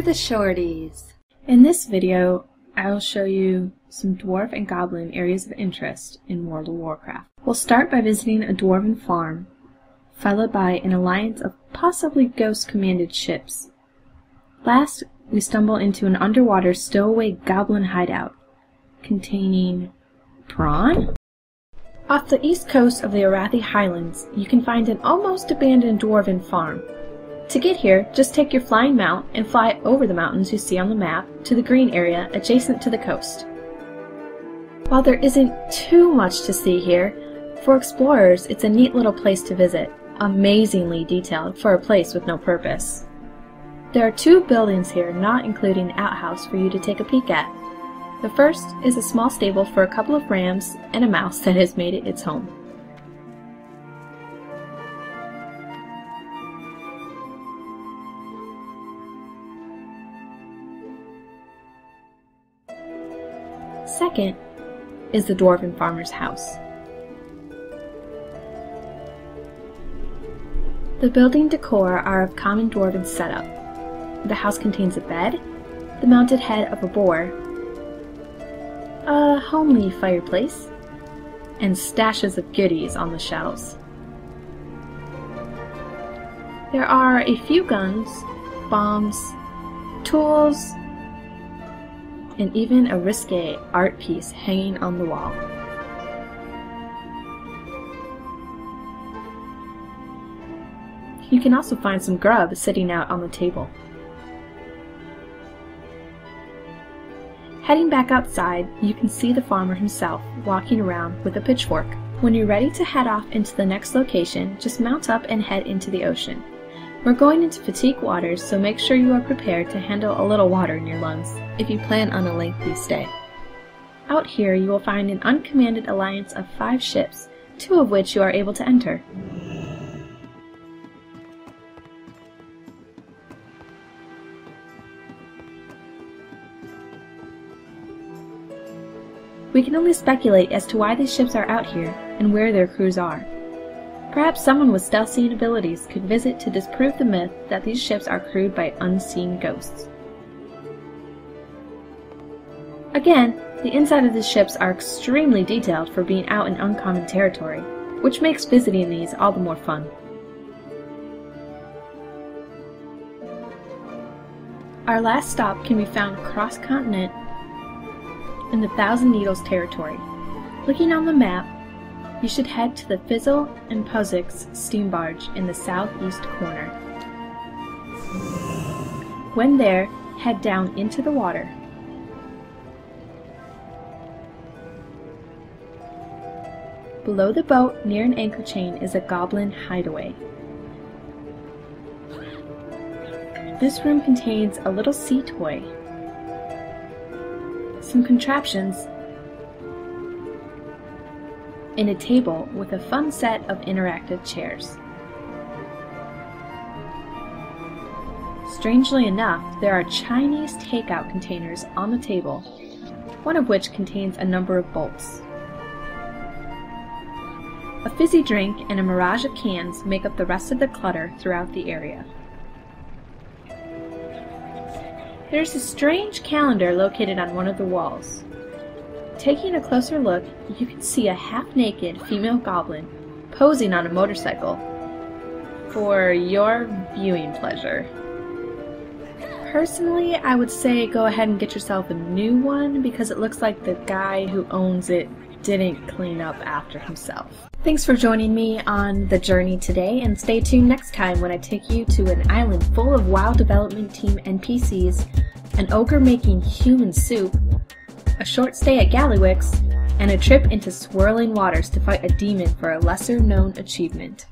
for the shorties. In this video, I will show you some Dwarf and Goblin areas of interest in World of Warcraft. We'll start by visiting a Dwarven farm, followed by an alliance of possibly ghost-commanded ships. Last, we stumble into an underwater stowaway Goblin hideout, containing Pron? Off the east coast of the Arathi Highlands, you can find an almost abandoned Dwarven farm. To get here, just take your flying mount and fly over the mountains you see on the map to the green area adjacent to the coast. While there isn't too much to see here, for explorers it's a neat little place to visit, amazingly detailed for a place with no purpose. There are two buildings here, not including an outhouse for you to take a peek at. The first is a small stable for a couple of rams and a mouse that has made it its home. Second is the Dwarven farmer's house. The building decor are of common Dwarven setup. The house contains a bed, the mounted head of a boar, a homely fireplace, and stashes of goodies on the shelves. There are a few guns, bombs, tools, and even a risque art piece hanging on the wall. You can also find some grub sitting out on the table. Heading back outside, you can see the farmer himself walking around with a pitchfork. When you're ready to head off into the next location, just mount up and head into the ocean. We're going into fatigue waters, so make sure you are prepared to handle a little water in your lungs if you plan on a lengthy stay. Out here you will find an uncommanded alliance of 5 ships, 2 of which you are able to enter. We can only speculate as to why these ships are out here and where their crews are. Perhaps someone with stealth-seeing abilities could visit to disprove the myth that these ships are crewed by unseen ghosts. Again, the inside of the ships are extremely detailed for being out in uncommon territory, which makes visiting these all the more fun. Our last stop can be found cross-continent in the Thousand Needles territory. Looking on the map, you should head to the Fizzle and Puzzix steam barge in the southeast corner. When there, head down into the water. Below the boat, near an anchor chain, is a Goblin hideaway. This room contains a little sea toy, some contraptions, and a table with a fun set of interactive chairs. Strangely enough, there are Chinese takeout containers on the table, one of which contains a number of bolts. A fizzy drink and a mirage of cans make up the rest of the clutter throughout the area. There's a strange calendar located on one of the walls. Taking a closer look, you can see a half-naked female goblin posing on a motorcycle for your viewing pleasure. Personally, I would say go ahead and get yourself a new one because it looks like the guy who owns it didn't clean up after himself. Thanks for joining me on the journey today, and stay tuned next time when I take you to an island full of WoW development team NPCs, an ogre making human soup, a short stay at Gallywix, and a trip into swirling waters to fight a demon for a lesser known achievement.